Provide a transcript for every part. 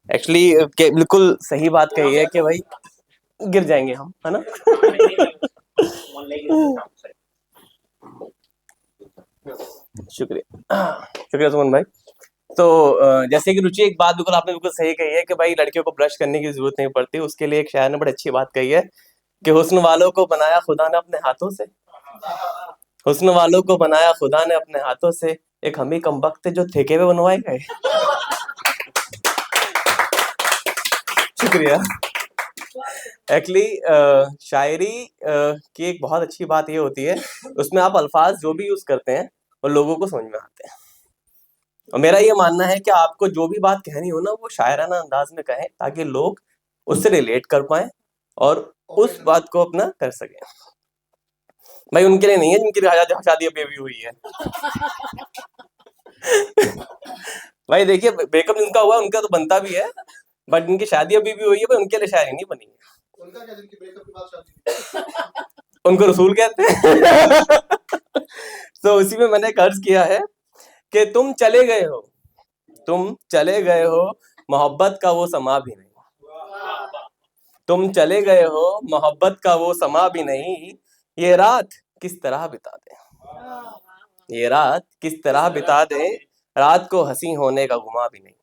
Actually बिल्कुल सही बात कही है कि भाई गिर जाएंगे हम, है ना। शुक्रिया, शुक्रिया सुमन भाई। तो जैसे कि रुचि, एक बात बिल्कुल आपने बिल्कुल सही कही है कि भाई लड़कियों को ब्रश करने की जरूरत नहीं पड़ती। उसके लिए एक शायर ने बड़ी अच्छी बात कही है कि हुस्न वालों को बनाया खुदा ने अपने हाथों से, हुस्न वालों को बनाया खुदा ने अपने हाथों से, एक हम ही कम वक्त जो ठेके पे बनवाए गए। शुक्रिया। एक्चुअली शायरी की एक बहुत अच्छी बात ये होती है, उसमें आप अल्फाज जो भी यूज करते हैं वो लोगों को समझ में आते हैं। और मेरा ये मानना है कि आपको जो भी बात कहनी हो ना, वो शायराना अंदाज में कहें ताकि लोग उससे रिलेट कर पाए और उस बात को अपना कर सकें। भाई उनके लिए नहीं है जिनकी शादी अभी अभी हुई है। भाई देखिए, ब्रेकअप जिनका हुआ उनका तो बनता भी है, बट जिनकी शादी अभी भी हुई है, उनके लिए शायरी नहीं बनी है। उनका क्या, जिनकी ब्रेकअप के बाद शादी? उनको रसूल कहते हैं। तो उसी में मैंने कर्ज किया है कि तुम चले गए हो, तुम चले गए हो, मोहब्बत का वो समा भी नहीं। तुम चले गए हो, मोहब्बत का वो समा भी नहीं, ये रात किस तरह बिता दे, ये रात किस तरह बिता दे, रात को हंसी होने का गुमा भी नहीं।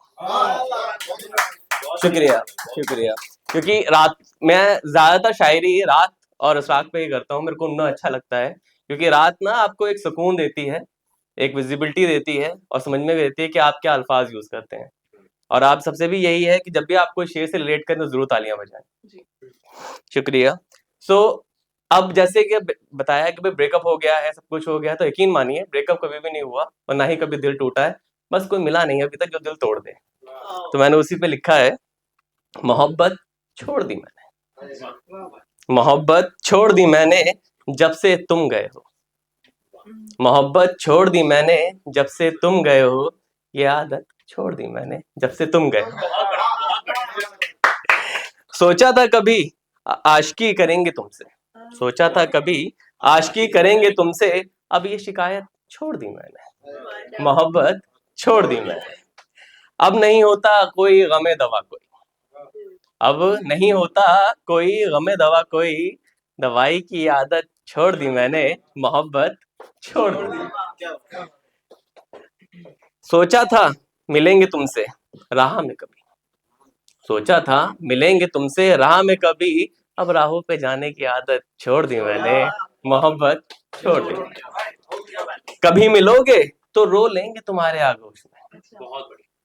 शुक्रिया, शुक्रिया। क्योंकि रात, मैं ज्यादातर शायरी रात और इशराक पे ही करता हूँ, मेरे को उतना अच्छा लगता है, क्योंकि रात ना आपको एक सुकून देती है, एक विजिबिलिटी देती है और समझ में देती है कि आप क्या अल्फाज यूज करते हैं। और आप सबसे भी यही है कि जब भी आपको शेर से रिलेट करें तो जरूर तालियां बजाएं। शुक्रिया। सो अब जैसे कि बताया कि भाई ब्रेकअप हो गया है, सब कुछ हो गया, तो यकीन मानिए ब्रेकअप कभी भी नहीं हुआ और ना ही कभी दिल टूटा है, बस कोई मिला नहीं अभी तक जो दिल तोड़ दे। तो मैंने उसी पे लिखा है, मोहब्बत छोड़ दी मैंने, मोहब्बत छोड़ दी मैंने जब से तुम गए हो, मोहब्बत छोड़ दी मैंने जब से तुम गए हो, ये आदत छोड़ दी मैंने जब से तुम गए हो। सोचा था कभी आशिकी करेंगे तुमसे, सोचा था कभी आशिकी करेंगे तुमसे, अब ये शिकायत छोड़ दी मैंने, मोहब्बत छोड़ दी मैंने। अब नहीं होता कोई गमे दवा कोई, अब नहीं होता कोई गमे दवा कोई, दवाई की आदत छोड़ दी मैंने, मोहब्बत छोड़ दी। सोचा था मिलेंगे तुमसे राह में कभी, सोचा था मिलेंगे तुमसे राह में कभी, अब राहों पे जाने की आदत छोड़ दी मैंने, मोहब्बत छोड़ दी। कभी मिलोगे तो रो लेंगे तुम्हारे आगोश में,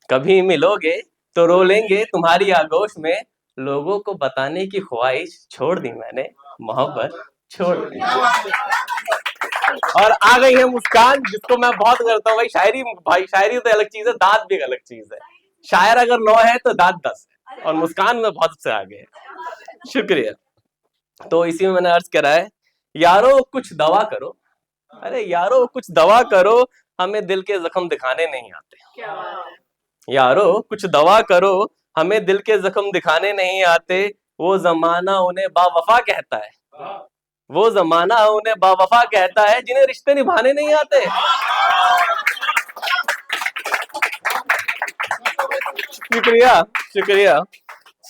कभी मिलोगे तो रो लेंगे तुम्हारी आगोश में, लोगों को बताने की ख्वाहिश छोड़ दी मैंने, मोहब्बत छोड़ दी। और आ गई है मुस्कान, जिसको मैं बहुत करता हूँ। भाई शायरी तो अलग चीज है, दांत भी अलग चीज है। शायर अगर 9 है तो दांत 10 है, और मुस्कान में बहुत से आगे है। शुक्रिया। तो इसी में मैंने अर्ज करा है, यारो कुछ दवा करो, अरे यारो कुछ दवा करो, हमें दिल के जख्म दिखाने नहीं आते। यारो कुछ दवा करो, हमें दिल के जख्म दिखाने नहीं आते, वो जमाना उन्हें बावफा कहता है, वो जमाना उन्हें बावफा कहता है, जिन्हें रिश्ते निभाने नहीं आते। शुक्रिया, शुक्रिया।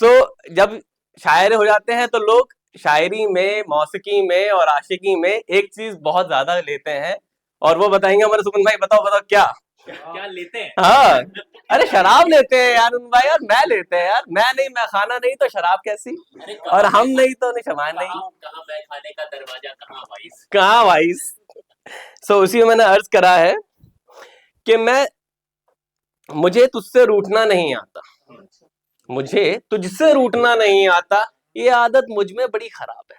सो जब शायर हो जाते हैं तो लोग शायरी में, मौसीकी में और आशिकी में एक चीज बहुत ज्यादा लेते हैं, और वो बताएंगे हमारे सुमन भाई। बताओ बताओ क्या क्या लेते हैं? हाँ, अरे शराब लेते हैं यार उन भाई, यार मैं लेते हैं यार, मैं नहीं, मैं खाना नहीं तो शराब कैसी, और हम नहीं तो निशमान नहीं, कहाँ मैं खाने का दरवाजा, कहाँ वाइस, कहाँ वाइस। सो उसी में मैंने अर्ज करा है कि मुझे तुझसे रूठना नहीं आता, मुझे तुझसे रूठना नहीं आता, ये आदत मुझ में बड़ी खराब है,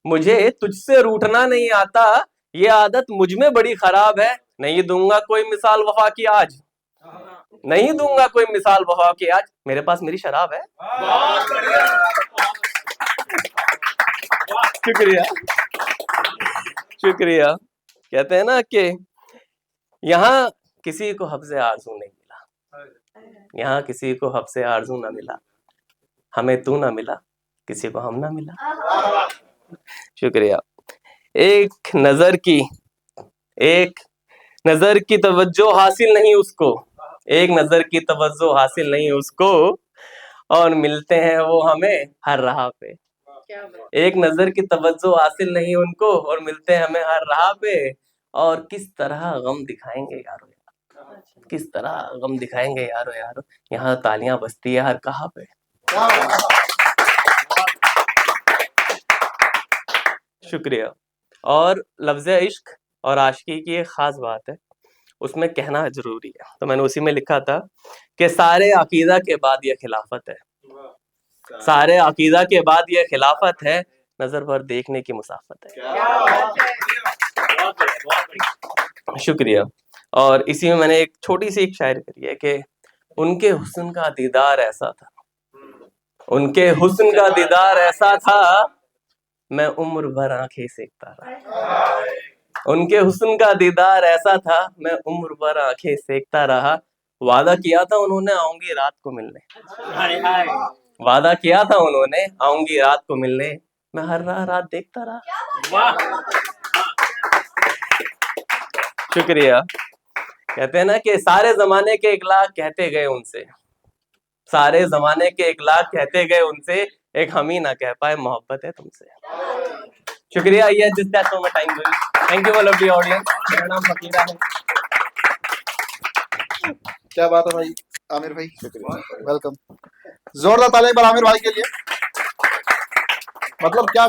मुझे तुझसे रूठना नहीं आता, ये आदत मुझ में बड़ी खराब है, नहीं दूंगा कोई मिसाल वफा की आज, नहीं दूंगा कोई मिसाल वफा की आज, मेरे पास मेरी शराब है। शुक्रिया, शुक्रिया। कहते हैं ना कि यहाँ किसी को हफ्ज़े आरज़ू नहीं मिला, यहाँ किसी को हफ्ज़े आरज़ू ना मिला, हमें तू ना मिला, किसी को हम ना मिला। शुक्रिया। एक नजर की तवज्जो हासिल नहीं उसको, एक नजर की तवज्जो हासिल नहीं उसको, और मिलते हैं वो हमें हर राह पे। एक नजर की तवज्जो हासिल नहीं उनको, और मिलते हैं हमें हर राह पे। और किस तरह गम दिखाएंगे यारो यार, किस तरह गम दिखाएंगे यारो यार, यहाँ तालियां बजती है हर कहाँ पे। शुक्रिया। और लफ्ज़ इश्क और आशिकी की एक खास बात है, उसमें कहना जरूरी है, तो मैंने उसी में लिखा था कि सारे अकीदा के बाद ये खिलाफत है, सारे अकीदा के बाद ये खिलाफत है, नजर भर देखने की मुसाफत है। शुक्रिया। और इसी में मैंने एक छोटी सी एक शायरी करी है कि उनके हुस्न का दीदार ऐसा था, उनके हुस्न का दीदार ऐसा था, मैं उम्र भर आंखें सेकता रहा। उनके हुस्न का दीदार ऐसा था, मैं उम्र भर आंखें सेकता रहा। वादा किया था उन्होंने आऊंगी रात को मिलने, वादा किया था उन्होंने आऊंगी रात को मिलने, मैं हर रात देखता रहा। शुक्रिया। कहते हैं ना कि सारे जमाने के 1 लाख कहते गए उनसे, सारे जमाने के 1 लाख कहते गए उनसे, एक हम ही ना कह पाए मोहब्बत है तुमसे। शुक्रिया। ये जिस that so much time. Thank you lovely audience. मेरा नाम फकीरा है। क्या बात है भाई आमिर भाई, वेलकम। जोरदार तालियां एक बार आमिर भाई के लिए। मतलब क्या